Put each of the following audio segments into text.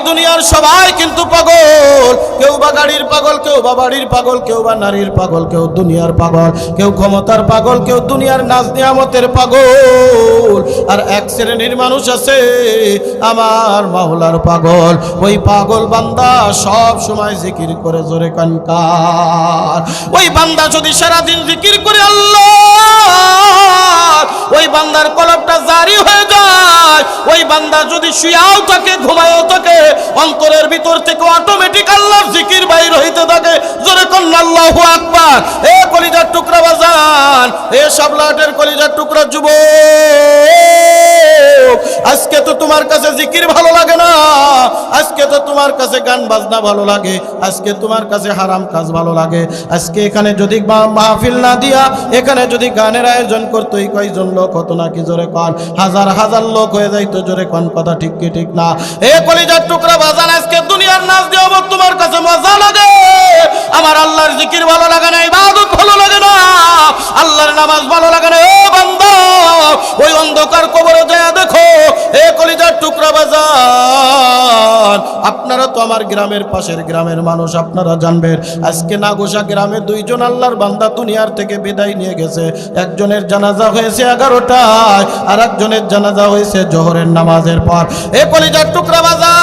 দুনিয়ার সবাই কিন্তু পাগল, কেউ বা গাড়ির পাগল, কেউ বা বাড়ির পাগল, কেউ বা নারীর পাগল, কেউ দুনিয়ার পাগল, কেউ ক্ষমতার পাগল, কেউ দুনিয়ার নাজ নিয়ামতের পাগল। আর এক শ্রেণীর মানুষ আছে আমার মাওলার পাগল। ওই পাগল বান্দা সব সময় জিকির করে জোরে কানকার। ওই বান্দা যদি সারাদিন জিকির করে আল্লাহ, ওই বান্দার কলবটা জারি হয়ে যায়। ওই বান্দা যদি শুয়াও থাকে, ঘুমায়ও থাকে, অন্তরের ভিতর থেকে অটোমেটিক আল্লাহর জিকির বাইর হইতে থাকে। জোরে কোন আল্লাহু আকবার। এ কলিজার টুকরা বাজান, এ শাবলাটের কলিজার টুকরা যুবক, আজকে তো তোমার কাছে জিকির ভালো লাগে না, আজকে তো তোমার কাছে গান বাজনা ভালো লাগে, আজকে তোমার কাছে হারাম কাজ ভালো লাগে। আজকে এখানে যদি মাহফিল না দিয়া এখানে যদি গানের আয়োজন করতো, এই কয়জন লোক হতো নাকি? জোরে কন। হাজার হাজার লোক হয়ে যাইতো। জোরে কন, কথা ঠিক কি ঠিক না? এ কলিজার টুকরা বাজান, আজকে দুনিয়ার নাচ দিয়ে তোমার কাছে মজা লাগে, আমার আল্লাহর জিকির ভালো লাগে না, ইবাদত ভালো লাগে না, আল্লাহর নামাজ ভালো লাগে না। ও বান্দা, ওই অন্ধকার কবরে যায় দেখো। এ কলিজার টুকরা বাজান, আপনারা তো আমার গ্রামের পাশের গ্রামের মানুষ, আপনারা জানবেন আজকে নাগোসা গ্রামে দুইজন আল্লাহর বান্দা দুনিয়ার থেকে বিদায় নিয়ে গেছে। একজনের জানাজা হয়েছে 11টায়, আর একজনের জানাজা হয়েছে জোহরের নামাজের পর। এ কলিজার টুকরা বাজান,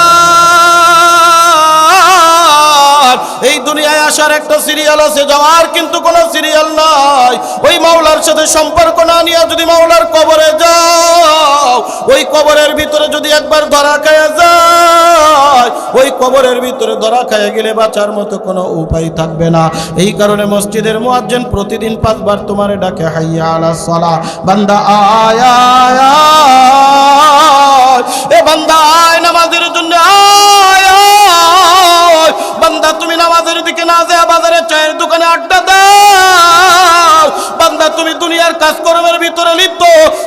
এই দুনিয়ায় আসার একটা সিরিয়াল আছে, যাওয়ার কিন্তু কোনো সিরিয়াল নাই। ওই মাওলার সাথে সম্পর্ক না নিয়ে যদি মাওলার কবরে যাও, ওই কবরের ভিতরে যদি একবার ধরা খায়া যায়, ওই কবরের ভিতরে ধরা খায়া গেলে বাঁচার মতো কোনো উপায় থাকবে না। এই কারণে মসজিদের মুয়াজ্জিন প্রতিদিন 5 বার তোমারে ডাকে, হাইয়া আলাস সালাহ, বান্দা আয় আয় আয়, এ বান্দা আয় নামাজের জন্য আয় আয়। বান্দা তুমি নামাজের দিকে না যায় বাজারে চায়ের দোকানে আড্ডা দাও। বান্দা তুমি দুনিয়ার কাজকর্মের ভিতরে লিপ্ত,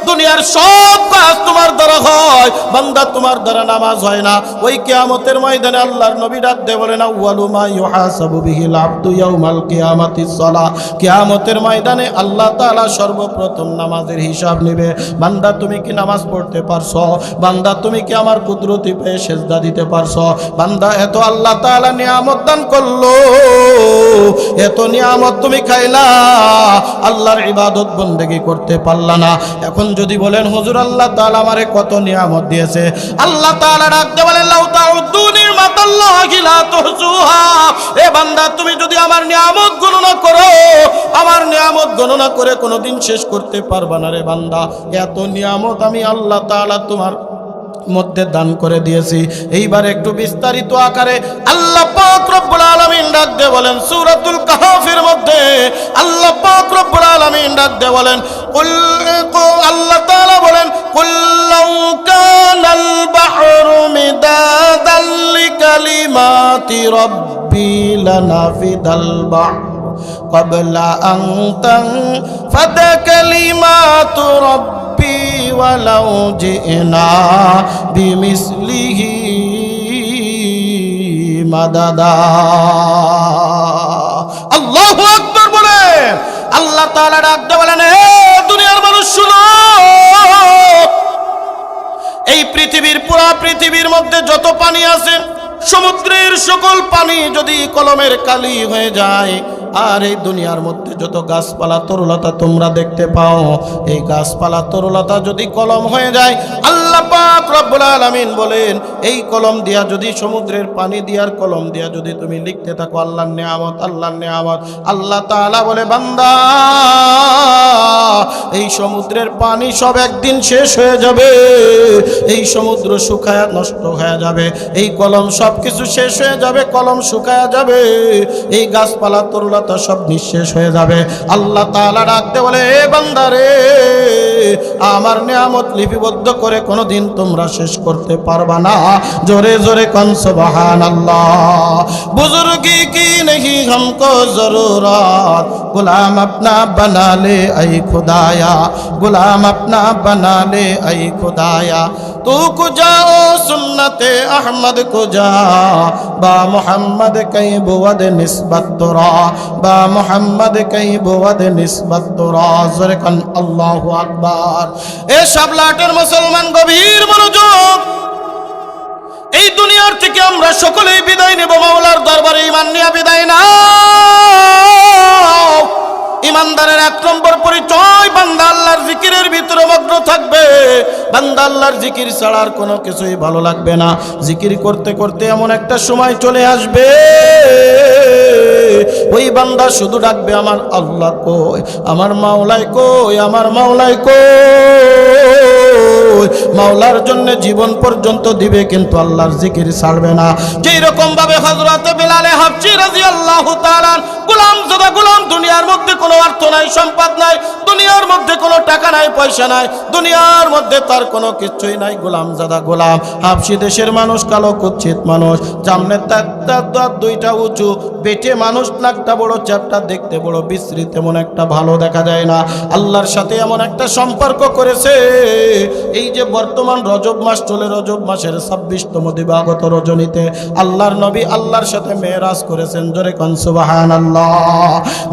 দুনিয়ার সব কাজ তোমার দ্বারা হয়, বান্দা তোমার দ্বারা নামাজ হয় না। ওই কিয়ামতের ময়দানে আল্লাহর নবী ডাক দিয়ে বলেন, আউয়ালু মা ইউহাসাবু বিহিল আবদু ইয়াউমাল কিয়ামাতিস সালাহ। কিয়ামতের ময়দানে আল্লাহ তাআলা সর্বপ্রথম নামাজের হিসাব নেবে। বান্দা তুমি কি নামাজ পড়তে পারছো? বান্দা তুমি কি আমার কুদরতি পেয়ে সেজদা দিতে পারছো? বান্দা এত আল্লাহ তাআলা নিয়ামত দান করলো, এত নিয়ামত তুমি খাইলা, আল্লাহর ইবাদত বন্দেগী করতে পারলা না। এখন যদি বলেন হুজুর আল্লাহ তাআলা আমারে কত নিয়ামত দিয়েছে, আল্লাহ তাআলা ডাকতে বলেন, লাউ তাউদ্দু নিমাতাল্লাহি লা তুহসুহা। এ বান্দা তুমি যদি আমার নিয়ামত গণনা করো, আমার নিয়ামত গণনা করে কোনোদিন শেষ করতে পারবা না রে বান্দা। এত নিয়ামত আমি আল্লাহ তাআলা তোমার মধ্যে দান করে দিয়েছি। এইবার একটু বিস্তারিত আকারে আল্লাহ পাক রব্বুল আলামিন ডাক দিয়ে বলেন সূরাতুল কাহফের মধ্যে, আল্লাহ পাক রব্বুল আলামিন ডাক দিয়ে বলেন, আল্লাহ তাআলা বলেন, কুল্লাউ কানাল বাহরু মিদাদাল লিকালিমাতি রাব্বি লানাফিদাল বাহরু ক্বাবলা আন তানফাদা কালিমাতু রাব্বি ওয়ালাউ জিনা বিমিসলিহি মাদাদা। আল্লাহু আকবার বলে আল্লাহ তাআলা ডাকতে বলেন, হে দুনিয়ার মানুষ শুনো, এই পৃথিবীর পুরা পৃথিবীর মধ্যে যত পানি আছে, সমুদ্রের সকল পানি যদি কলমের কালি হয়ে যায়, আর এই দুনিয়ার মধ্যে যত গাছপালা তরুলতা তোমরা দেখতে পাও, এই গাছপালা তরুলতা যদি কলম হয়ে যায়, আল্লাহ পাক রব্বুল আলামিন বলেন, এই কলম দিয়া যদি সমুদ্রের পানি দিয়ার কলম দিয়া যদি তুমি লিখতে থাকো আল্লাহর নিয়ামত, আল্লাহর নিয়ামত, আল্লাহ তাআলা বলে, বান্দা এই সমুদ্রের পানি সব একদিন শেষ হয়ে যাবে, এই সমুদ্র শুকায়া নষ্ট হয়ে যাবে, এই কলম সব কিছু শেষ হয়ে যাবে, কলম শুকায়া যাবে, এই গাছপালা তরুলতা সব নিঃশেষ হয়ে যাবে। আল্লাহ তাআলা ডাকতে বলে, এ বান্দারে, আমার নিয়ামত লিপিবদ্ধ করে কোনোদিন তোমরা শেষ করতে পারবা না। জোরে জোরে কোন সুবহানাল্লাহ। বুজুর্গি কি नहीं हमको जरूरत, गुलाम अपना बना ले ऐ खुदाया, गुलाम अपना बना ले ऐ खुदाया, तू कुजा ओ सुन्नते अहमद कुजा, बा मोहम्मद कई बुवद निस्बत तुरा, बा मोहम्मद कई बुवद निस्बत तुरा। ज़ोरे कन अल्लाहु अकबर। ए शाबलाटेर मुसलमान गभीर मनोयोग, এই দুনিয়ার থেকে আমরা সকলেই বিদায় নেব, মাওলার দরবারে ঈমান নিয়ে বিদায় না। ইমানদারের এক নম্বর পরিচয়, বান্দা আল্লাহর জিকিরের ভিতরে মগ্ন থাকবে। বান্দা আল্লাহর জিকির ছাড়া আর কোনো কিছুই ভালো লাগবে না। জিকির করতে করতে এমন একটা সময় চলে আসবে, ওই বান্দা শুধু ডাকবে আমার আল্লাহ কই, আমার মাওলাই কই, আমার মাওলাই কই। মাওলার জন্য জীবন পর্যন্ত দিবে, কিন্তু আল্লাহর জিকির ছাড়বে না। যেই রকম ভাবে হযরত বিলাল হাবশী রাদিয়াল্লাহু তাআলা গোলাম সদা গোলাম, দুনিয়ার মধ্যে কোনো অর্থ নাই, সম্পদ নাই, দুনিয়ার মধ্যে কোনো টাকা নাই, পয়সা নাই, দুনিয়ার মধ্যে তার কোনো কিছুই নাই, গোলাম জাদা গোলাম। হাবশী দেশের মানুষ, কালো কুৎসিত মানুষ, সামনে তার দুইটা উঁচু, পেটে মানুষ, নাকটা বড়, চ্যাপটা, দেখতে বড় বিশ্রী, তেমন একটা ভালো দেখা যায় না। আল্লাহর সাথে এমন একটা সম্পর্ক করেছে, এই যে বর্তমান রজব মাস চলে, রজব মাসের 26তম দিবাগত রজনীতে আল্লাহর নবী আল্লাহর সাথে মেরাজ করেছেন। জোরে কোন সুবহানাল্লাহ।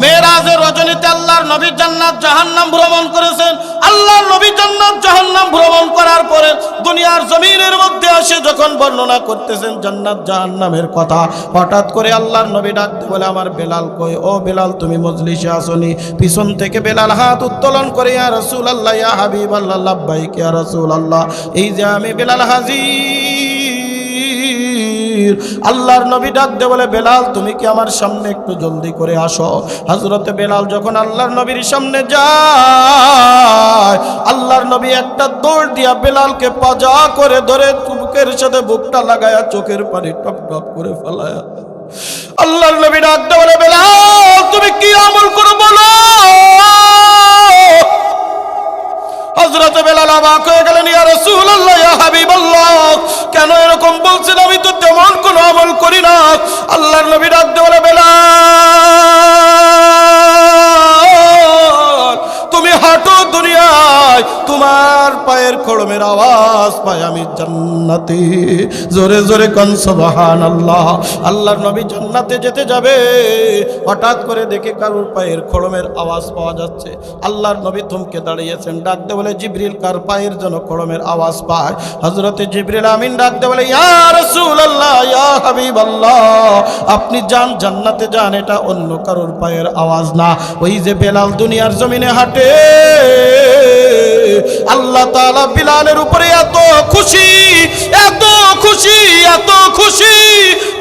মেরাজের রজনীতে আল্লাহর নবী জান্নাত জাহান্নাম ভ্রমণ করেছেন। আল্লাহর নবী জান্নাত জাহান্নাম ভ্রমণ করার পরে দুনিয়ার জমিনের মধ্যে এসে যখন বর্ণনা করতেছেন জান্নাত জাহান্নামের কথা, হঠাৎ করে আল্লাহর নবী ডাকতে বলে, আমার বেলাল কই, ও বেলাল তুমি মজলিসে আসনি? পিছন থেকে বেলাল হাত উত্তোলন করে, ইয়া রাসূলুল্লাহ, ইয়া হাবিবাল্লাহ, লাব্বাইক ইয়া রাসূলুল্লাহ, এই যে আমি বেলাল হাজির। আল্লাহর নবী ডাকতে বলে, বেলাল তুমি কি আমার সামনে একটু জলদি করে আসো। হযরতে বেলাল যখন আল্লাহর নবীর সামনে যায়, আল্লাহর নবী একটা দৌড় দিয়া বেলালকে পাজা করে ধরে বুকের সাথে বুকটা লাগায়া চোখের পানি টপ টপ করে ফেলায়া আল্লাহর নবী ডাকতে বলে, বেলাল তুমি কি আমল করো বলো। হযরত বেলাল অবাক হয়ে গেলেন, ইয়া রাসূলুল্লাহ, ইয়া হাবিবাল্লাহ, কেন এরকম বলছেন? আমি তো তেমন কোনো আমল করি না। আল্লাহর নবী ডাকতে বলে, বেলাল তুমি হাঁটো দুনিয়ায়, তোমার পায়ের খড়মের আওয়াজ পাই আমি জান্নাতে। জোরে জোরে কোন সুবহানাল্লাহ। আল্লাহর নবী জান্নাতে যেতে যাবে, হঠাৎ করে দেখে কারোর পায়ের খড়মের আওয়াজ পাওয়া যাচ্ছে। আল্লাহর নবী থমকে দাঁড়িয়েছেন, ডাকতে বলে, জিবরিল কার পায়ের যেন খড়মের আওয়াজ পায়। হযরতে জিবরিল আমিন ডাকতে বলে, ইয়া রাসূলুল্লাহ, ইয়া হাবিবাল্লাহ, আপনি যান, জান্নাতে যান, এটা অন্য কারোর পায়ের আওয়াজ না। ওই যে বেলাল দুনিয়ার জমিনে হাঁটে, আল্লাহ তাআলা বিলালের উপরে এত খুশি, এত খুশি, এত খুশি,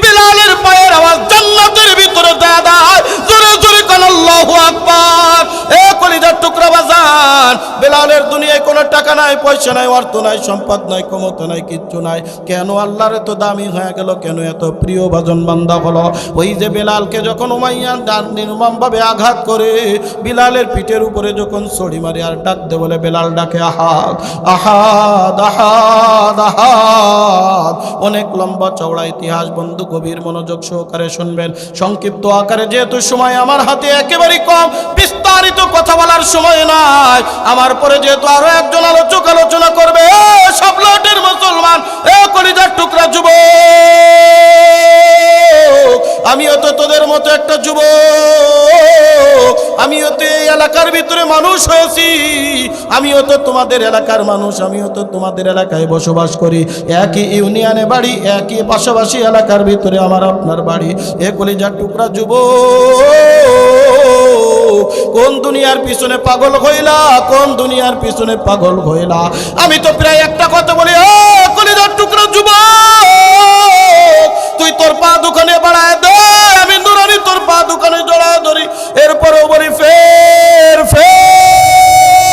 বিলালের পায়ের আওয়াজ জান্নাতের ভিতরে দেয়। জোরে জোরে কোন আল্লাহু আকবার। এ কলিজার টুকরা বাজান, বিলালের দুনিয়ায় কোনো টাকা নাই, পয়সা নাই, অর্থ নাই, সম্পদ নাই, ক্ষমতা নাই, কিচ্ছু নাই, কেন আল্লাহর এত দামি হয়ে গেল? কেন এত প্রিয় ভাজন বান্দা হলো? ওই যে বেলালকে যখন উমাইয়া নির্মমভাবে আঘাত করে বিলালের পিঠের উপরে যখন ছড়ি মারি আর ডাকতে বলে, বেলাল ডাকে আহাদ আহাদ আহাদ আহাদ। অনেক লম্বা চওড়া ইতিহাস, বন্ধু গভীর মনোযোগ সহকারে শুনবেন। সংক্ষিপ্ত আকারে, যেহেতু সময় আমার হাতে একেবারেই কম, বিস্তারিত কথা বলার সময় নাই। আমার পরে যেহেতু আরো একজন আলোচক আলোচনা করবে, সব লটের মুসলমান, এ কলিজার টুকরা যুবক, আমিও তো তোদের মতো একটা যুবক, আমিও তো এই এলাকার ভিতরে মানুষ হয়েছি, আমিও তো তোমাদের এলাকার মানুষ, আমিও তো তোমাদের এলাকায় বসবাস করি, একই ইউনিয়নে বাড়ি, একই পাশাপাশি এলাকার ভিতরে আমার আপনার বাড়ি। এ কলিজার টুকরা যুবক, কোন দুনিয়ার পিছনে পাগল হইলা, কোন দুনিয়ার পিছনে পাগল হইলা? আমি তো প্রায় একটা কথা বলি, ও কলিজার টুকরা যুবক, তুই তোর পা দোকানে বাড়ায় দে, আমি নুরানি তোর পা দোকানে জড়ায় ধরি, এরপরেও বলি ফের ফের,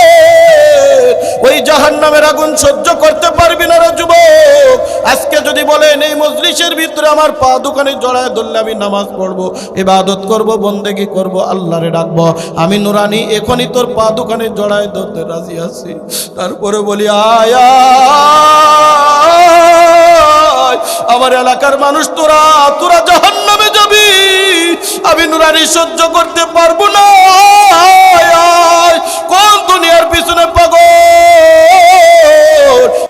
ওই জাহান্নামের আগুন সহ্য করতে পারবি না রে যুবক। আজকে যদি বলেন এই মজলিসের ভিতরে আমার পা দোকানে জড়ায় ধরলে আমি নামাজ পড়বো, ইবাদত করব, বন্দেগি করব, আল্লাহরে ডাকবো, আমি নুরানি এখনই তোর পা দোকানে জড়ায় ধরতে রাজি আছি। তারপরে বলি, আয়া আমার এলাকার মানুষ, তোরা তোরা জাহান্নামে যাবি, আমি নুরানি সহ্য করতে পারবো না। কোন দুনিয়ার পিছনে পাগল,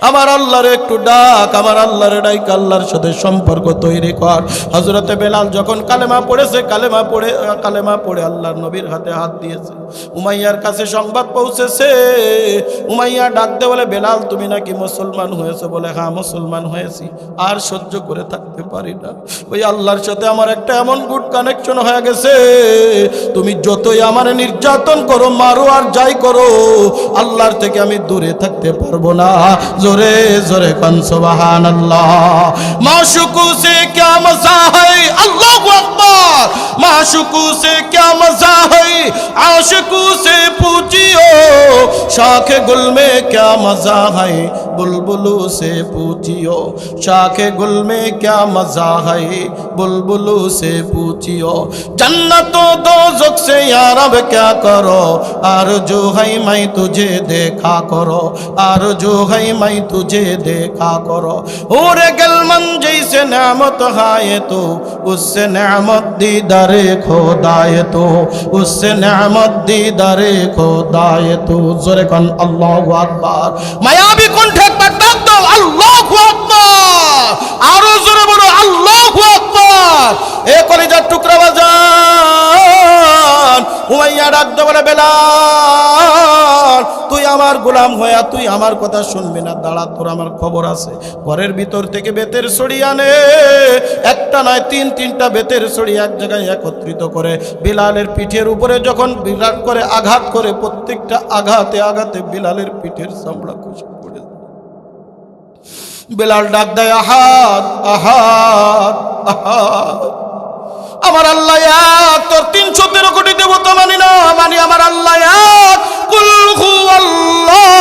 আমার আল্লাহর একটু ডাক, আমার আল্লাহর ডাক, আল্লাহর সাথে সম্পর্ক তৈরি কর। হযরতে বেলাল যখন কালেমা পড়েছে, কালেমা পড়ে আল্লাহর নবীর হাতে হাত দিয়েছে, উমাইয়ার কাছে সংবাদ পৌঁছেছে। উমাইয়া ডাকতে বলে, বেলাল তুমি নাকি মুসলমান হয়েছে? বলে হ্যাঁ মুসলমান হয়েছি, আর সহ্য করে থাকতে পারি না। ওই আল্লাহর সাথে আমার একটা এমন গুড কানেকশন হয়ে গেছে, তুমি যতই আমার নির্যাতন করো, মারো আর যাই করো, আল্লাহর থেকে আমি দূরে থাকতে পারবো না। जोरे जोरे कन सुबहान अल्लाह। माशुकू से क्या मजा है, अल्लाहु अकबर। माशुकू से क्या मजा है, आशिकू से पूछियो। शाखे गुल में क्या मजा है, बुलबुलू से पूछियो। शाखे गुल में क्या मजा है, बुलबुलू से पूछियो। जन्नतो दोज़ख से या रब क्या करो, आरज़ू है मैं तुझे देखा करो, आरज़ू है मैं तुझे देखा करो। ओरे गलमन जैसे नेमत है तो उससे नेमत दीदारे खुदाए तो, उससे नेमत दीदारे खुदाए तो। जोरे कन अल्लाहु अकबर। मायाबी कंठे একবার ডাক দাও, আল্লাহু আকবার। আরো জোরে বলো আল্লাহু আকবার। এ কলিজার টুকরা বাজান, উমাইয়া ডাক দাও বলে, বেলাল তুই আমার গোলাম হয়ে তুই আমার কথা শুনবি না, দাঁড়া তোর আমার খবর আছে। ঘরের ভিতর থেকে বেতের ছড়ি আনে, একটা নয় তিনটা বেতের ছড়ি এক জায়গায় একত্রিত করে বিলালের পিঠের উপরে যখন বিরাট করে আঘাত করে, প্রত্যেকটা আঘাতে আঘাতে বিলালের পিঠের চামড়া খসে পড়ে। বেলাল ডাক দেয়, আহাদ আহাদ আহাদ। আমার আল্লাহ এক, তোর 313 কোটি দেবতা মানি না, মানি আমার আল্লাহ এক। কুল হুয়াল্লাহু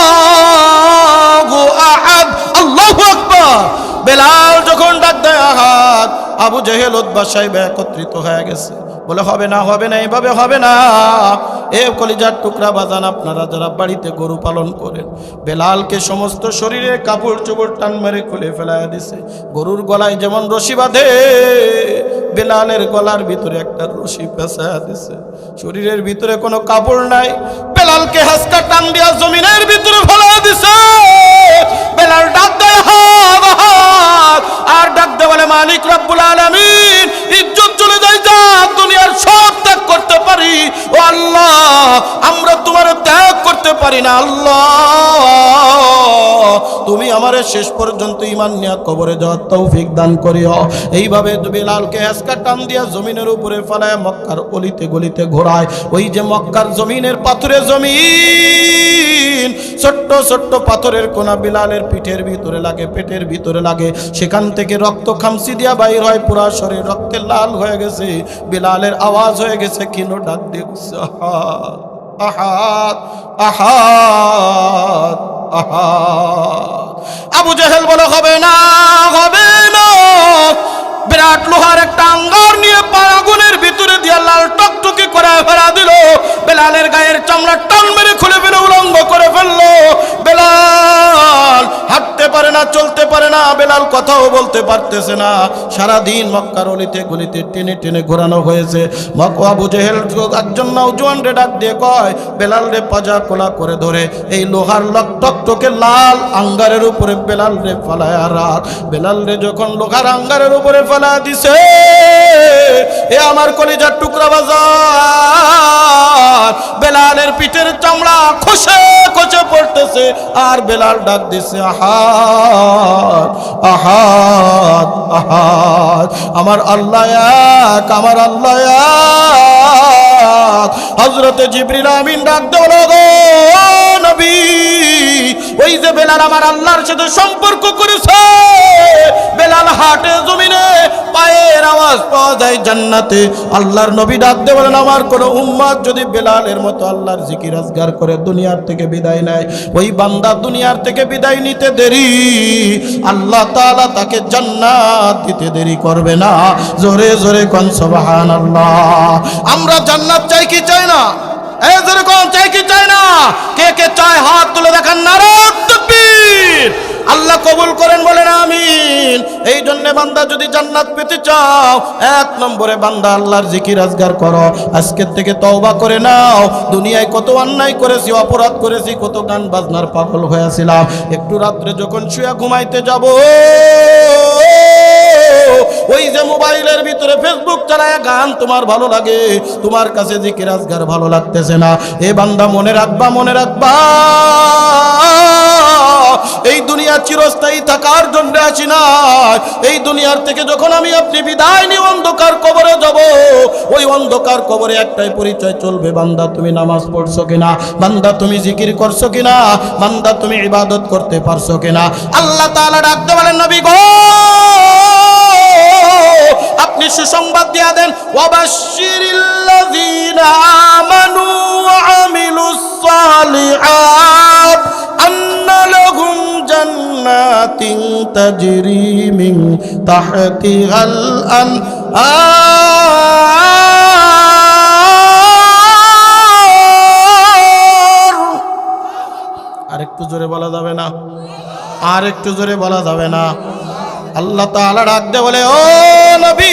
আহাদ, আল্লাহু আকবার। বেলাল যখন ডাক দেয় আহাদ, আবু জেহেল উতবা সাহেব একত্রিত হয়ে গেছে, বলে হবে না হবে না, এইভাবে হবে না। এ কলিজার টুকরা বাজান, আপনারা যারা বাড়িতে গরু পালন করেন, বেলালকে সমস্ত শরীরে কাপড় চোপড় টান মেরে খুলে ফেলায় দিছে। গরুর গলায় যেমন রশি বাঁধে, বেলালের গলার ভিতরে একটা রশি পেঁচায় দিছে। শরীরের ভিতরে কোনো কাপড় নাই, বেলালকে হাসকা টান দিয়া জমিনের ভিতরে ফেলায় দিছে। বেলাল ডাক দেয় হাত হাত, আর ডাক দে বলে, মালিক রব্বুল আলামিন, ইজ্জত চলে যায় যা, দুনিয়ার সব ত্যাগ করতে পারি, ও আল্লাহ আমরা তোমার ত্যাগ করতে পারি না। আল্লাহ তুমি আমারে শেষ পর্যন্ত ঈমান নিয়ে কবরে যাওয়ার তৌফিক দান করিও। এইভাবে বেলালকে হাসকা টান দিয়া জমিনের উপরে ফেলায় মক্কার অলিতে গলিতে ঘোরায়। ওই যে মক্কার জমিনের পাথরে জমিন, ছোট্ট ছোট্ট পাথরের কোনা বিলালের পিঠের ভিতরে লাগে, পেটের ভিতরে লাগে, সেখান থেকে রক্ত খামসি দিয়া বাইর হয়, পুরা শরীর রক্তে লাল হয়ে গেছে। বিলালের আওয়াজ হয়ে গেছে, কিনো ডাক দিচ্ছে আহাদ আহাদ আহাদ আহাদ। আবু জেহেল বলে, হবে না হবে না। বিরাট লোহার একটা আঙ্গার নিয়ে আগুনের ভিতরে দিয়ে লাল টকটকে করে ফেলা দিল। বেলালের গায়ের চামড়া টান মেরে খুলে ফেলে উলঙ্গ করে ফেললো। বেলাল হাঁটতে পারে না, চলতে পারে না, বেলাল কথাও বলতে পারতেছে না। সারাদিন মক্কার অলিতে গলিতে টেনে টেনে ঘোরানো হয়েছে। আবু জেহেল একজন নওজোয়ান রে ডাক দিয়ে কয়, বেলাল রে পাজা কোলা করে ধরে এই লোহার টকটকে লাল আঙ্গারের উপরে বেলাল রে ফেলায় রাখ। বেলাল রে যখন লোহার আঙ্গারের উপরে ফেলা দিছে, এ আমার কলিজার টুকরা বাজার, বেলালের পিঠের চামড়া খসে খসে পড়তেছে। আর বেলাল ডাক দিছে, আহাদ আহাদ আহাদ। আমার আল্লাহ এক, আমার আল্লাহ এক। হযরতে জিবরিল আমিন ডাক দেওয়া, গো নবী, ওই যে বেলাল আমার আল্লাহর সাথে সম্পর্ক করেছে, বেলাল হাটে জমিনে পায়ের আওয়াজ পাওয়া যায় জান্নাতে। আল্লাহর নবী ডাক দিয়ে বলেন, আমার কোন উম্মত যদি বেলালের মতো আল্লাহর জিকির আজগার করে দুনিয়ার থেকে বিদায় নেয়, ওই বান্দা দুনিয়ার থেকে বিদায় নিতে দেরি, আল্লাহ তাআলা তাকে জান্নাত দিতে দেরি করবে না। জোরে জোরে কোন সুবহানাল্লাহ। আমরা জান্নাত চাই কি চাই না? এই জোরে কোন চাই কি চাই না? কে কে চায় হাত তুলে দেখান, নারে তাকবীর। আল্লাহ কবুল করেন, বলেন আমিন। এই জন্য বান্দা যদি জান্নাত পেতে চাও, এক নম্বরে বান্দা আল্লাহর জিকির আজগার করো। আজকের থেকে তওবা করে নাও। দুনিয়ায় কত অন্যায় করেছি, অপরাধ করেছি, কত গান বাজনার পাগল হয়েছিলাম। একটু রাত্রে যখন শুয়ে ঘুমাইতে যাব, ওই যে মোবাইলের ভিতরে ফেসবুক চালায় গান তোমার ভালো লাগে, তোমার কাছে জিকির আজগার ভালো লাগতেছে না। এ বান্দা মনে রাখবা, মনে রাখবা, এই দুনিয়া চিরস্থায়ী থাকার জন্য আসি না। এই দুনিয়ার থেকে যখন আমি আপনি বিদায় নিয়ে অন্ধকার কবরে যাব, ওই অন্ধকার কবরে একটাই পরিচয় চলবে, বান্দা তুমি নামাজ পড়ছো কিনা, বান্দা তুমি জিকির করছো কিনা, বান্দা তুমি ইবাদত করতে পারছো কিনা। আল্লাহ তাআলা ডাকতে বলেন, নবী গো আপনি সুসংবাদ দিয়া দেন, ওয়াবাশশিরিল্লাযীনা আমানু ওয়া আমিলুস সালিহাত আন্না লাহুম জান্নাতিন তাজরি মিন তাহতিহাল আনহার। আরেকটু জোরে বলা যাবে না? আর একটু জোরে বলা যাবে না? আল্লাহ তাআলা ডাকতে বলে, ও নবী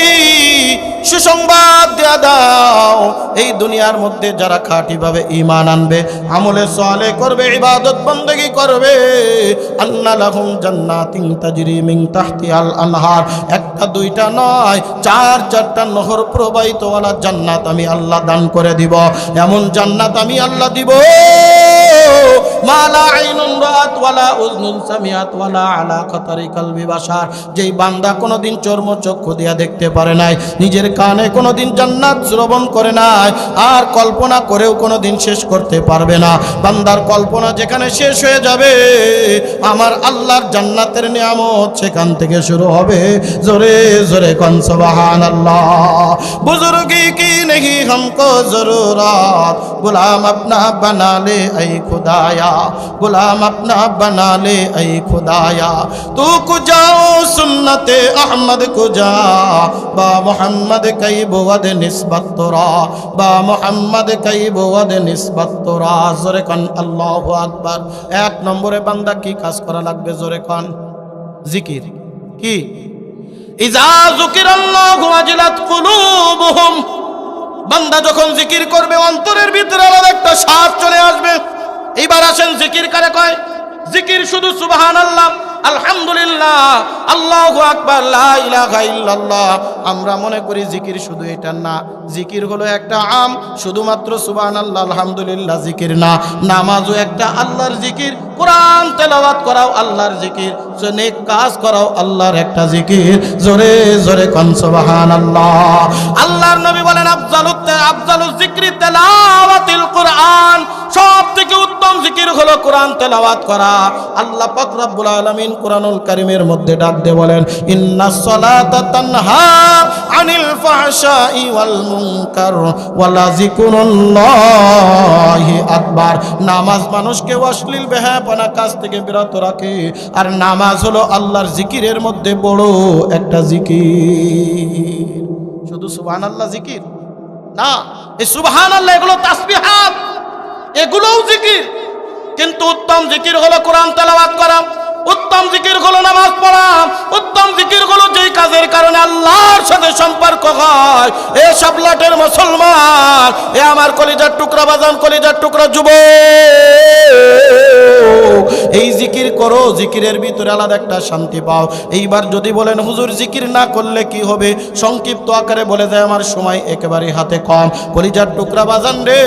সুসংবাদ দেয়া দাও, এই দুনিয়ার মধ্যে যারা খাঁটিভাবে ঈমান আনবে, আমলে সালেহ করবে, ইবাদত বন্দেগী করবে, আন্না লাহুম জান্নাতিন তাজরি মিন তাহতিহাল আনহার, একটা দুইটা নয়, চার চারটা নহর প্রবাহিতওয়ালা জান্নাত আমি আল্লাহ দান করে দিব। এমন জান্নাত আমি আল্লাহ দিব, মা লা আইনুন রাআত ওয়ালা উযনুন সামিআত ওয়ালা আলা খাতারি কলবি বাশার। যেই বান্দা কোনোদিন চর্মচক্ষু দিয়া দেখতে পারে নাই, নিজের কানে কোনোদিন জান্নাত শ্রবণ করে নাই, আর কল্পনা করেও কোনোদিন শেষ করতে পারবে না। বান্দার কল্পনা যেখানে শেষ হয়ে যাবে, আমার আল্লাহর জান্নাতের নিয়ামত সেখান থেকে শুরু হবে। জোরে জোরে কোন সুবহানাল্লাহ। বুজুর্গি কি नहीं हमको जरूरत, गुलाम अपना बना ले ऐ खुदाया, गुलाम अपना बना ले ऐ खुदाया, तू कुजाओ सुन्नते अहमद कुजा, बा मोहम्मद कई बुवद निस्बत तोरा, बा मोहम्मद कई बुवद निस्बत तोरा। जोरे कन अल्लाहु আকবার। এক নম্বরে বান্দা কি কাজ করা লাগবে? জোরে কন জিকির। কি? ইজা যুকিরাল্লাহু ওয়াজিলাত কুলুবুহুম, বান্দা যখন জিকির করবে অন্তরের ভিতরে আলাদা একটা স্বাদ চলে আসবে। এইবার আসেন জিকির কারে কয়? জিকির শুধু সুবহানাল্লাহ, আলহামদুলিল্লাহ, আল্লাহু আকবার, লা ইলাহা ইল্লাল্লাহ। আমরা মনে করি জিকির শুধু এটা না। জিকির হলো একটা আম, শুধুমাত্র সুবহানাল্লাহ আলহামদুলিল্লাহ জিকির না। নামাজও একটা আল্লাহর জিকির, কোরআন তেলাওয়াত করাও আল্লাহর জিকির, নেক কাজ করাও আল্লাহর একটা জিকির। জোরে জোরে কোন সুবহানাল্লাহ। আল্লাহর নবী বলেন, আফজালুজ যিকরি তেলাওয়াতুল কুরআন, সব থেকে উত্তম জিকির হলো কোরআন তেলাওয়াত করা। আল্লাহ পাক রব্বুল আলামিন কোরআনুল কারীমের মধ্যে ডাক দিয়ে বলেন, ইন্নাস সালাতা তানহা আনিল ফাহশাই ওয়াল মুনকার ওয়ালা যিকরুল্লাহি আকবার। নামাজ মানুষকে অশ্লীল বেহায়াপনা কাজ থেকে বিরত রাখে, আর নামাজ হলো আল্লাহর জিকিরের মধ্যে বড় একটা জিকির। শুধু সুবহানাল্লাহ জিকির না, এই সুবহানাল্লাহ এগুলো তাসবিহাত, এগুলোও জিকির। কিন্তু উত্তম জিকির হলো কোরআন তেলাওয়াত করা, উত্তম জিকির হলো নামাজ পড়া, উত্তম জিকির হলো যেই কাজের কারণে আল্লাহর সাথে সম্পর্ক হয়। এ সব লাটের মুসলমান, এ আমার কলিজার টুকরা বাজান, কলিজার টুকরা যুবক, এই জিকির করো, জিকিরের ভিতরে আলাদা একটা শান্তি পাও। এইবার যদি বলেন হুজুর জিকির না করলে কি হবে, সংক্ষিপ্ত আকারে বলে দেয়, আমার সময় একেবারে হাতে কম। কলিজার টুকরা বাজান রে,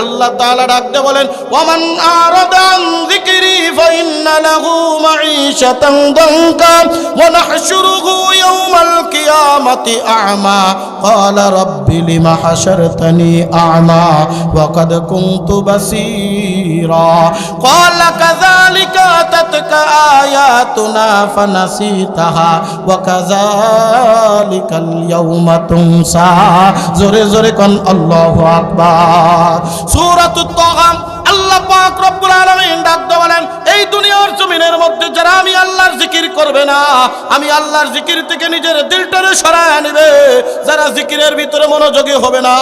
আল্লাহ তাআলা ডাকতে বলেন, ওয়ামান আরাদা আন যিকরি ফাইন্না লাহু মাঈশাতান দানকা ওয়া নাহশুরুহু ইয়াওমাল কিয়ামাতি আ'মা ক্বালা রাব্বি লিমা হাশারতানি আ'মা ওয়া কাদ কুনতু বাসীরা ক্বালা কাযালিকা তাতকা আয়াতুনা ফানাসিতাহা ওয়া কাযালিকাল ইয়াওমা তুনসা। জোরে জোরে কোন আল্লাহু আকবার। সূরাতুত তাহা আল্লাহ আল্লাহ পাক রব্বুল আলামিন ডাক দিয়ে বলেন, এই দুনিয়ার জমিনের মধ্যে যারা আমি আল্লাহর জিকির করবে না, আমি আল্লাহর জিকির থেকে নিজের দিলটারে সরায় নেবে, যারা জিকিরের ভিতরে মনোযোগী হবে না,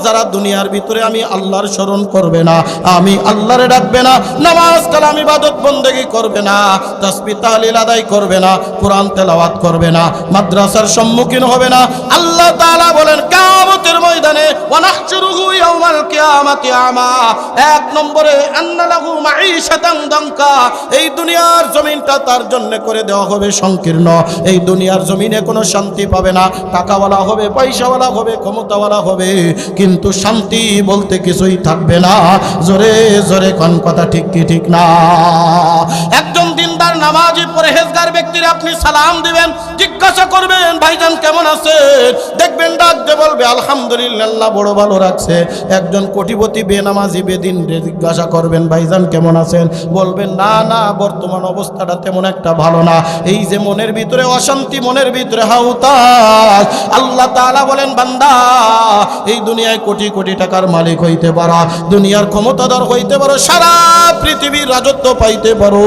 যারা দুনিয়ার ভিতরে আমি আল্লাহর স্মরণ করবে না, আমি আল্লাহরে ডাকবে না, নামাজ কালাম ইবাদত বন্দেগী করবে না, তাসবিহ তাহলিল আদায় করবে না, কোরআন তেলাওয়াত করবে না, মাদ্রাসার সম্মুখীন হবে না, আল্লাহ তাআলা বলেন কিয়ামতের ময়দানে ওয়ানাহশুরুহু ইয়াওমাল কিয়ামাতি আমা, এক নম্বরে আন্না লাহু মাঈশাতান দানকা, এই দুনিয়ার জমিনটা তার জন্য করে দেওয়া হবে সংকীর্ণ, এই দুনিয়ার জমিনে কোনো শান্তি পাবে না, টাকাওয়ালা হবে, পয়সাওয়ালা হবে, ক্ষমতাওয়ালা হবে, কিন্তু শান্তি বলতে কিছুই থাকবে না। জোরে জোরে কোন কথা ঠিক কি ঠিক না? একজন দিনদার নামাজি পরহেজগার ব্যক্তির আপনি সালাম দিবেন, জিজ্ঞাসা করবেন ভাইজান কেমন আছেন, দেখবেন ডাক দিয়ে বলবে আলহামদুলিল্লাহ বড় ভালো রাখছে। একজন কোটিপতি বেনামাজি বেদিন জিজ্ঞাসা করবেন ভাইজান কেমন আছেন, বলবেন না না বর্তমান অবস্থাটা তেমন একটা ভালো না। এই যে মনের ভিতরে অশান্তি, মনের ভিতরে হাউতাস, আল্লাহ তাআলা বলেন বান্দা এই দুনিয়ায় কোটি কোটি টাকার মালিক হইতে পারো, দুনিয়ার ক্ষমতাধর হইতে পারো, সারা পৃথিবীর রাজত্ব পাইতে পারো,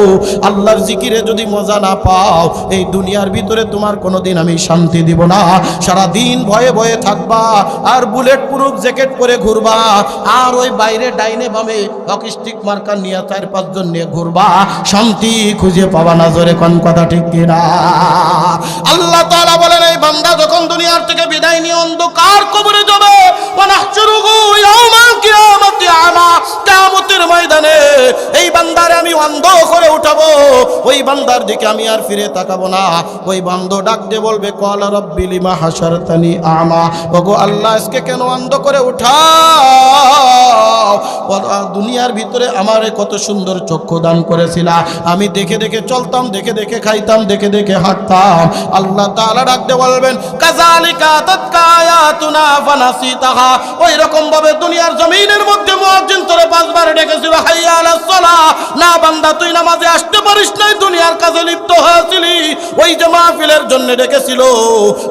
আল্লাহর জিকিরে যদি মজা না পাও, এই দুনিয়ার ভিতরে তোমার কোনোদিন আমি শান্তি দিব না। সারা দিন ভয়ে ভয়ে থাকবা, আর বুলেট প্রুফ জ্যাকেট পরে ঘুরবা, আর ওই বাইরে ডাইনে বামে হকিস্টিক মার্কা নিয়ে 4-5 জন নিয়ে ঘুরবা, শান্তি খুঁজে পাবা না। জোরে কোন কথা ঠিক কিনা? আল্লাহ তাআলা বলেন এই বান্দা যখন দুনিয়ার থেকে বিদায় নিয়ে অন্ধকার কবরে যাবে, ওয়ানাহশুরুহু ইয়াওমাল কিয়ামাতি আমা, কিয়ামতের ময়দানে এই বান্দারে আমি অন্ধ করে উঠাবো, ওই বান্দার দিকে আমি আর ফিরে তাকাবো না। ওই বান্দা ডাক দিয়ে বলবে ক্বালা রাব্বি লিমা হাশারতানি আমা, ওগো আল্লাহ আজকে কেন অন্ধ করে উঠাও? দুনিয়ার ভিতরে আমারে কত সুন্দর চক্ষু দান করেছিলা, আমি দেখে দেখে চলতাম, দেখে দেখে খাইতাম, দেখে দেখে হাঁটতাম। আল্লাহ তাআলা ডাক দিয়ে বলবেন কাযালিকা তাতকা আয়াতুনা ফানাসিতাহা, ওই রকম ভাবে দুনিয়ার জমিনের মধ্যে মুয়াজ্জিন তোরে 5 বার ডেকেছিল হাইয়া আলাস সালাহ, না বান্দা তুই নামাজে আসতে পারিস নাই, দুনিয়ার কাজে লিপ্ত হয়েছিলি। ওই যে মাহফিলের জন্য ডেকেছিল,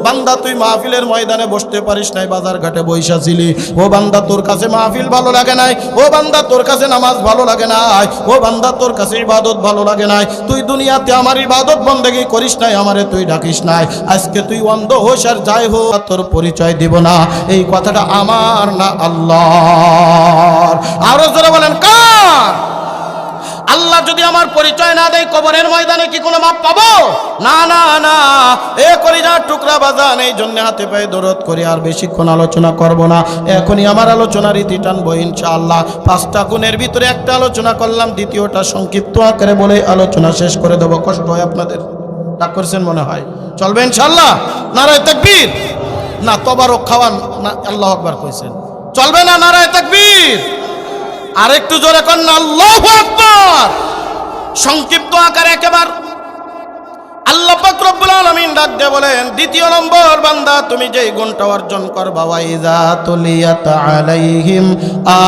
বান্দা তুই মাহফিলের ময়দানে বসতে পারিস নাই, বাজার ঘাটে বইসাছিলি। ও বান্দা তোর কাছে মাহফিল ভালো লাগে নাই, ও বান্দা তোর কাছে নামাজ ভালো লাগে নাই, ও বান্দা তোর কাছে ইবাদত ভালো লাগে নাই, তুই দুনিয়াতে আমার ইবাদত বন্দেগী করিস নাই, আমারে তুই ডাকিস নাই, আজকে তুই অন্ধ হোস আর যাই হো তোর পরিচয় দিব না। এই কথাটা আমার না আল্লাহর। আরো জোরে বলেন কার? আল্লাহ যদি আমার পরিচয় না দেয় কবরের ময়দানে কি কোনো মাপ পাবো? না না না। এ কলিজার টুকরা বাজান, এই জন্য হাতে পায়ে দরদ করে আর বেশিক্ষণ আলোচনা করব না, এখনই আমার আলোচনার রীতি টানবো ইনশাআল্লাহ। 5টা গুণের ভিতরে একটা আলোচনা করলাম, দ্বিতীয়টা সংক্ষিপ্ত আকারে বলে আলোচনা শেষ করে দেবো। কষ্ট হয় আপনাদের? রাগ করছেন মনে হয়? চলবে ইনশাআল্লাহ? নারায়ে তাকবীর। না তবারক খাওয়ান না, আল্লাহু আকবার কইছেন, চলবে না? নারায়ে তাকবীর। আরেকটু জোরে কর না, আল্লাহু আকবার। সংক্ষিপ্ত আকারে একেবারে আল্লাহ পাক রব্বুল আলামিন ডাক দিয়ে বলেন, দ্বিতীয় নম্বর বান্দা তুমি যেই গুণটা অর্জন করবা, ওয়াইযা তুলিয়াত আলাইহিম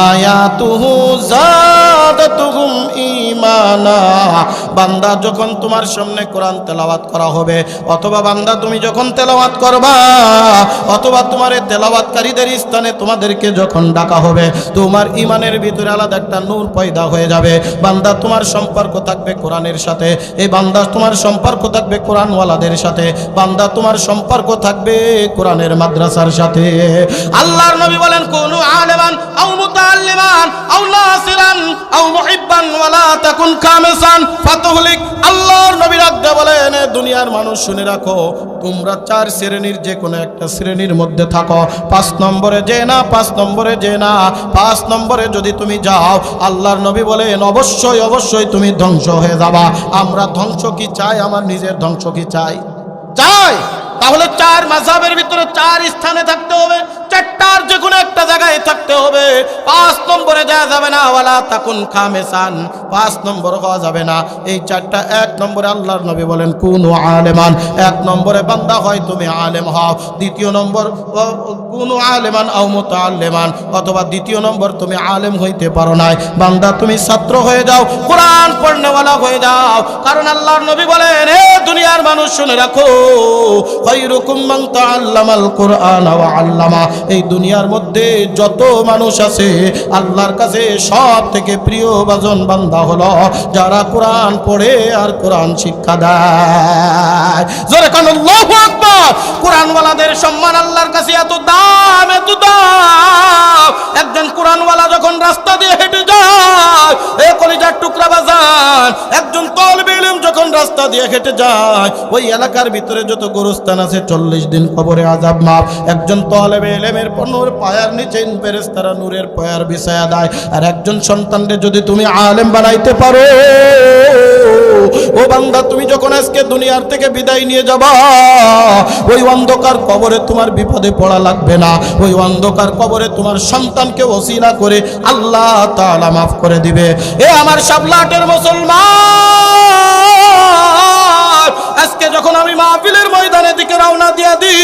আয়াতুহু যাদাতুহুম ঈমানা, বান্দা যখন তোমার সামনে কোরআন তেলাওয়াত করা হবে, অথবা বান্দা তুমি যখন তেলাওয়াত করবা, অথবা তোমার এই তেলাওয়াতকারীদের স্থানে তোমাদেরকে যখন ডাকা হবে, তোমার ঈমানের ভিতরে আলাদা একটা নূর পয়দা হয়ে যাবে। বান্দা তোমার সম্পর্ক থাকবে কোরআনের সাথে, এই বান্দা তোমার সম্পর্ক থাকবে কোরআনওয়ালাদের সাথে, বান্দা তোমার সম্পর্ক থাকবে কোরআনের মাদ্রাসার সাথে। আল্লাহর নবী বলেন কুনু আলিমান আও মুতাআল্লিমান আও নাসিরান আও মুহিব্বান ওয়ালা তাকুন খামিসান ফাতুহলিক। আল্লাহর নবী রাখতে বলেন দুনিয়ার মানুষ শুনে রাখো, তোমরা 4 শ্রেণীর যে কোনো একটা শ্রেণীর মধ্যে থাকো। 5 নম্বরে যে না, 5 নম্বরে যে না, 5 নম্বরে যদি তুমি যাও, আল্লাহর নবী বলেন অবশ্যই অবশ্যই তুমি ধ্বংস হয়ে যাবা। আমরা ধ্বংস কি চাই? আমার নিজের ধ্বংস কি চাই? চাই। তাহলে 4 মাযহাবের ভিতরে 4 স্থানে থাকতে হবে, 4টার যে কোনো একটা জায়গায় থাকতে হবে। 5 নম্বরে যাওয়া যাবে না, ওয়ালা তাকুন খামিসান, 5 নম্বর হওয়া যাবে না। এই 4টা 1 নম্বরে আল্লাহর নবী বলেন কুনু আলিমান, 1 নম্বরে বান্দা হয় তুমি আলেম হও, দ্বিতীয় নম্বর কুনু আলিমান আও মুতাআল্লিমান, অথবা দ্বিতীয় নম্বর তুমি আলেম হইতে পারো না, বান্দা তুমি ছাত্র হয়ে যাও, কোরআন পড়নেওয়ালা হয়ে যাও। কারণ আল্লাহর নবী বলেন হে দুনিয়ার মানুষ শুনে রাখো, খায়রুকুম মান তাআল্লামাল কুরআন ওয়া আল্লামা, এই দুনিয়ার মধ্যে যত মানুষ আছে আল্লাহর কাছে সব থেকে প্রিয় বাজন বান্দা হলো যারা কোরআন পড়ে আর কোরআন শিক্ষা দেয়। জোরে কোন আল্লাহু আকবার। কোরআনওয়ালাদের সম্মান আল্লাহর কাছে এত দাম, এত দাম। একজন কোরআনওয়ালা যখন রাস্তা দিয়ে হেঁটে যায়, এ কলিজার টুকরা বাজান, একজন তালিবে ইলম যখন রাস্তা দিয়ে হেঁটে যায়, ওই এলাকার ভিতরে যত গোরস্থান আছে 40 দিন কবরে আযাব মাফ। একজন তালিবে ইলমের নূর পায়ার নিচে ফেরেশতারা নূরের পায়ার বিছায়া দেয়। আর একজন সন্তানকে যদি তুমি আলেম বানাইতে পারো, ও বান্দা, তুমি যখন আজকে দুনিয়ার থেকে বিদায় নিয়ে যাবা, ওই অন্ধকার কবরে তোমার বিপদে পড়া লাগবে না। ওই অন্ধকার কবরে তোমার সন্তানকে ওসিলা করে আল্লাহ তাআলা মাফ করে দিবে। এ আমার শাবলাটের মুসলমান, আজকে যখন আমি মাহফিলের ময়দানের দিকে রওনা দিয়া দিই,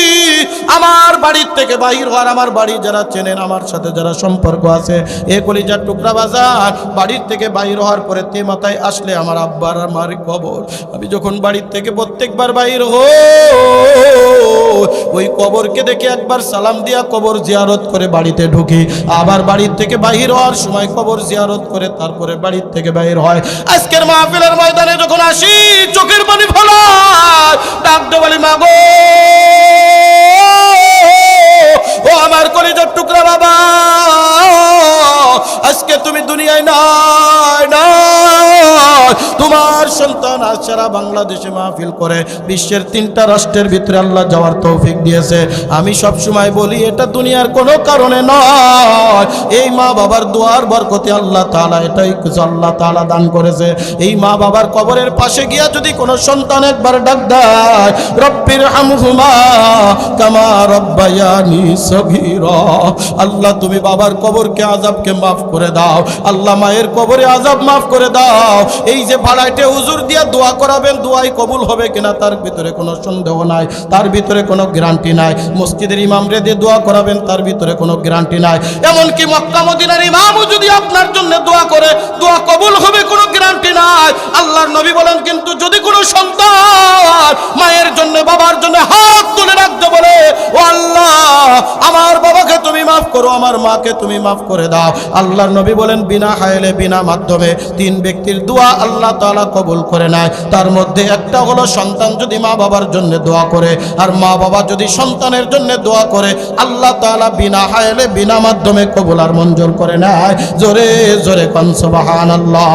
আমার বাড়ির থেকে বাহির হওয়ার, আমার বাড়ি যারা চেনেন, আমার সাথে যারা সম্পর্ক আছে, এ কলিজার টুকরা বাজার, বাড়ির থেকে বাহির হওয়ার পরে তে মাথায় আসলে আমার আব্বার আমার কবর। আমি যখন বাড়ির থেকে প্রত্যেকবার বাহির ওই কবরকে দেখে একবার সালাম দিয়া কবর জিয়ারত করে বাড়িতে ঢুকি, আবার বাড়ির থেকে বাহির হওয়ার সময় কবর জিয়ারত করে তারপরে বাড়ির থেকে বাহির হয়। আজকের মাহফিলের ময়দানে যখন আসি, চোখের পানি ফেলায়, ডাকতে বলি মাগো, ও আমার কলিজার টুকরা বাবা, আজকে তুমি দুনিয়ায় নাই, তোমার সন্তান আজ সারা বাংলাদেশে মাহফিল করে বিশ্বের 3টা রাষ্ট্রের ভিতরে আল্লাহ যাওয়ার তৌফিক দিয়েছে। আমি সব সময় বলি এটা দুনিয়ার কোনো কারণে নয়, এই মা বাবার দোয়ার বরকতে আল্লাহ তাআলা এটাই কিছু আল্লাহ তাআলা দান করেছে। এই মা বাবার কবরের পাশে গিয়া যদি কোনো সন্তান একবার ডাক দেয়, রব্বির হামহুমা কামা রব্বায়ানি সগীরা, আল্লাহ তুমি বাবার কবরকে আযাবকে মাফ করে দাও, আল্লাহ মায়ের কবরে আযাব মাফ করে দাও। এই যে ভাড়াইটে হুজুর দিয়া দোয়া করাবেন, দোয়াই কবুল হবে কিনা তার ভিতরে কোনো সন্দেহ নাই, তার ভিতরে কোনো গ্যারান্টি নাই। মসজিদের ইমামরে দিয়ে দোয়া করাবেন, তার ভিতরে কোনো গ্যারান্টি নাই। এমনকি মক্কা মদিনার ইমামও যদি আপনার জন্য দোয়া করে, দোয়া কবুল হবে কোনো গ্যারান্টি নাই। আল্লাহর নবী বলেন, কিন্তু যদি কোনো সন্তান মায়ের জন্য বাবার জন্য হাত তুলে রাখতে বলে, ও আল্লাহ আমার বাবাকে তুমি মাফ করো, আমার মাকে তুমি মাফ করে দাও, আল্লাহর নবী বলেন বিনা হায়লে বিনা মাধ্যমে 3 ব্যক্তির দোয়া আল্লাহ তাআলা কবুল করে নেয়। তার মধ্যে একটা হলো সন্তান যদি মা বাবার জন্য দোয়া করে, আর মা বাবা যদি সন্তানের জন্য দোয়া করে, আল্লাহ তাআলা বিনা হায়লে বিনা মাধ্যমে কবুল আর মঞ্জুর করে নেয়। জোরে জোরে কোন সুবহানাল্লাহ।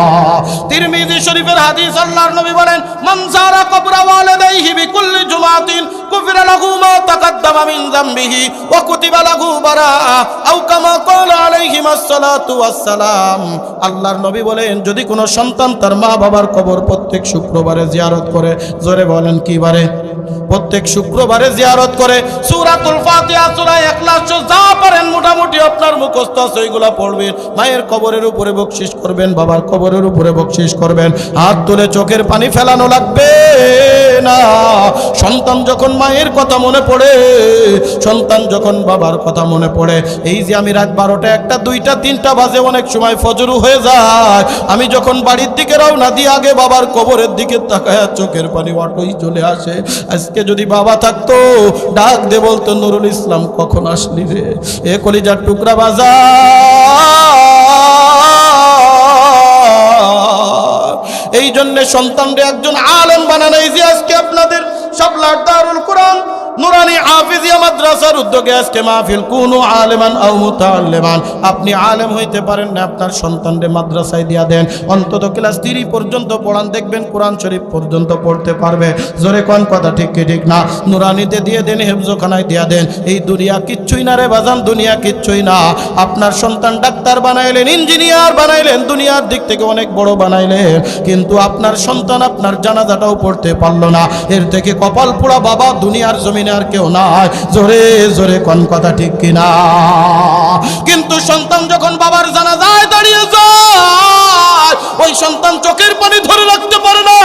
তিরমিজি শরীফের হাদিস, আল্লাহর নবী বলেন, মান যারা কবরা ওয়ালিদাইহি বিকুল্লি জুমাতিন কুফিরা লাহু মা তাকাদ্দামা মিন যামবিহি ওয়া কুতিবা লাহু বারাআ আও কামা ক্বালা আলাইহিমাস সালাতু ওয়াস সালাম। আল্লাহর নবী বলেন, যদি কোনো সন্তান তার মা বাবার কবর প্রত্যেক শুক্রবারে জিয়ারত করে, জোরে বলেন কি বারে? প্রত্যেক শুক্রবারে জিয়ারত করে, সূরাতুল ফাতিহা, সূরা ইখলাস যা পারেন মোটামুটি আপনার মুখস্থ আছে ওইগুলা পড়বেন, মায়ের কবরের উপরে বকশিশ করবেন, বাবার কবরের উপরে বকশিশ করবেন, হাত তুলে চোখের পানি ফেলানো লাগবে না। সন্তান যখন মায়ের কথা মনে পড়ে, সন্তান যখন বাবার কথা মনে পড়ে, এই যে আমি রাত 12টা 1টা 2টা 3টা বাজে, অনেক সময় ফজরু হয়ে যায়, আমি যখন বাড়ির দিকে রওনা দিয়ে আগে বাবার কবরের দিকে তাকায় চোখের পানি অটোই চলে আসে। আজকে যদি বাবা থাকতো, ডাক দে বলতো, নুরুল ইসলাম কখন আসলি রে? এ কলিজার টুকরা বাজার। এই জন্য সন্তানরে একজন আলেম বানানো, এই যে আজকে আপনাদের শাবলাট দারুল কোরআন নুরানি হাফিজিয়া মাদ্রাসার উদ্যোগে আজকে মাহফিল, কুনু আলেমান আও মুতাআল্লিমান। আপনি আলেম হইতে পারেন না, আপনার সন্তানরে মাদ্রাসায় দিয়া দেন, অন্তত ক্লাস 3 পর্যন্ত পড়ান, দেখবেন কোরআন শরীফ পর্যন্ত পড়তে পারবে। জোরে কোন কথা ঠিক কি ঠিক না? নুরানিতে দিয়ে দেন, হেফজখানায় দিয়া দেন। এই দুনিয়া কিচ্ছুই না রে বাজান, দুনিয়া কিচ্ছুই না। আপনার সন্তান ডাক্তার বানাইলেন, ইঞ্জিনিয়ার বানাইলেন, দুনিয়ার দিক থেকে অনেক বড় বানাইলেন, কিন্তু আপনার সন্তান আপনার জানাজাটাও পড়তে পারলো না। এর থেকে কপাল পোড়া বাবা দুনিয়ার জমিনে আর কেউ নাই। জোরে জোরে কোন কথা ঠিক কিনা? কিন্তু সন্তান যখন বাবার জানাজায় দাঁড়িয়ে যায়, ওই সন্তান চোখের পানি ধরে রাখতে পারে না।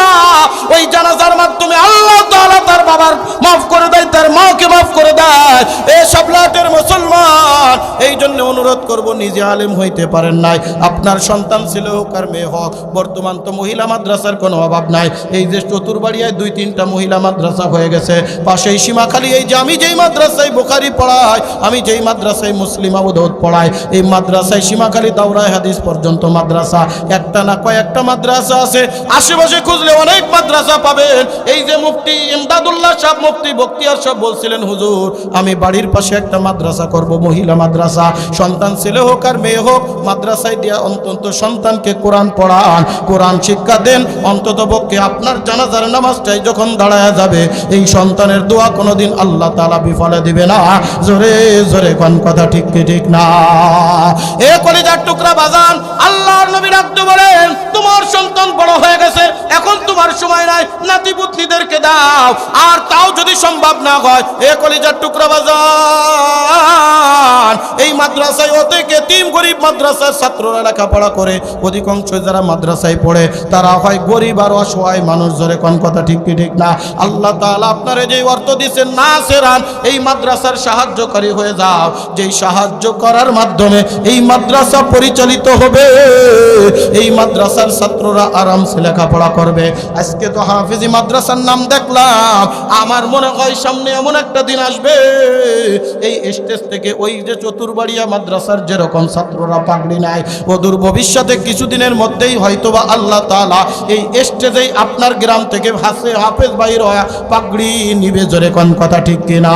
ওই জানাজার মাধ্যমে আল্লাহ তাআলা তার বাবার মাফ করে দেয়, তার মাকে মাফ করে দেয়। এ শাবলাটের মুসলমান, এই জন্য অনুরোধ করব, নিজে আলেম হইতে পারেন নাই, আপনার সন্তান ছেলে হোক আর মেয়ে হোক, বর্তমান তো মহিলা মাদ্রাসার কোনো অভাব নাই। এই যে চতুরবাড়িয়ায় 2-3টা মহিলা মাদ্রাসা হয়ে গেছে, পাশেই সীমাখালী, এই যে আমি যেই মাদ্রাসায় বুখারী পড়াই, আমি যেই মাদ্রাসায় মুসলিম আবু দাউদ পড়াই, এই মাদ্রাসায় সীমাখালী দাওরায়ে হাদিস পর্যন্ত মাদ্রাসা, একটা না কয়েকটা মাদ্রাসা আছে। আশেপাশে খুঁজলে অনেক মাদ্রাসা পাবেন। এই যে মুফতি ইমদাদুল্লাহ সাহেব, মুফতি বখতিয়ার সাহেব বলছিলেন, হুজুর আমি বাড়ির পাশে একটা মাদ্রাসা করব, মহিলা মাদ্রাসা, সন্তান ছেলে হোক আর মেয়ে হোক, মাদ্রাসায় দিয়া অন্তত সন্তানকে কোরআন পড়ান, কোরআন শিক্ষা দেন, অন্তত পক্ষে আপনার জানাজার নামাজটাই যখন দাঁড়ায় যাবে, এই সন্তানের দোয়া কোনোদিন আল্লাহ তাআলা বিফলে দিবে না। জোরে জোরে কোন কথা ঠিক কি ঠিক না? এ কলিজার টুকরা বাজান, আল্লাহর নবী রাখতে বলেন, তোমার সন্তান বড় হয়ে গেছে, এখন তোমার সময় নাই, নাতি পুতনিদেরকে দাও। আর তাও যদি সম্ভব না হয়, এ কলিজার টুকরা বাজান, এই মাদ্রাসায় অনেক এতিম গরিব মাদ্রাসার ছাত্ররা লেখাপড়া করে, অধিকাংশ যারা মাদ্রাসায় পড়ে তারা হয় গরিব আর অসহায় মানুষ। জোরে কোন কথা ঠিক কি ঠিক না? আল্লাহ তাআলা আপনারে যে অর্থ দিয়েছেন, নাসেরান, এই মাদ্রাসার সাহায্যকারী হয়ে যাও, যেই সাহায্য করার মাধ্যমে এই মাদ্রাসা পরিচালিত হবে, এই মাদ্রাসার ছাত্ররা আরামসে লেখাপড়া করবে। আজকে তো হাফেজি মাদ্রাসার নাম দেখলাম, আমার মনে হয় সামনে এমন একটা দিন আসবে, এই স্টেজ থেকে ওই যে চতুরবাড়িয়া মাদ্রাসার যেরকম ছাত্ররা পাগড়ি নেয়, অদূর ভবিষ্যতে কিছুদিনের মধ্যেই হয়তোবা আল্লাহ তাআলা এই স্টেজেই আপনার গ্রাম থেকে হাফেজ বাইর হয়ে পাগড়ি নিবে। জোরে কোন কথা ঠিক কিনা?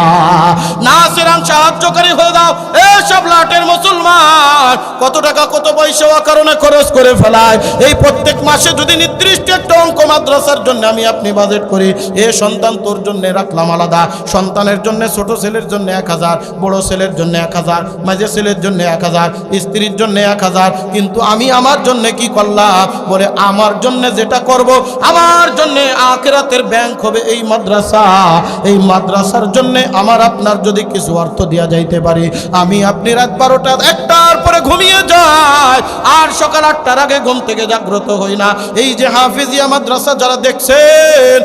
নাসিরান, সাহায্যকারী হয়ে দাও। এসব লাটের মুসলমান কত টাকা কত পয়সা কারণে খরচ করে ফেলায়। এই প্রত্যেক মাসে যদি নির্দিষ্ট একটা অঙ্ক মাদ্রাসার জন্য আমি আপনি বাজেট করি, এ সন্তান তোর জন্য রাখলাম আলাদা, সন্তানের জন্য, ছোট ছেলের জন্য 1000, বড় ছেলের জন্য 1000, মাঝে ছেলের জন্য 1000, স্ত্রীর জন্য 1000, কিন্তু আমি আমার জন্য কি করলাম? বলে আমার জন্য যেটা করব, আমার জন্য আখিরাতের ব্যাংক হবে এই মাদ্রাসা। এই মাদ্রাসার জন্য আমার আপনার যদি কিছু অর্থ দেওয়া যাইতে পারে, আমি আপনি রাত 12টা 1টার পরে ঘুমিয়ে যাই, আর সকাল 8টার আগে ঘুম থেকে জাগ্রত হই না। এই যে হাফেজিয়া মাদ্রাসা যারা দেখছেন,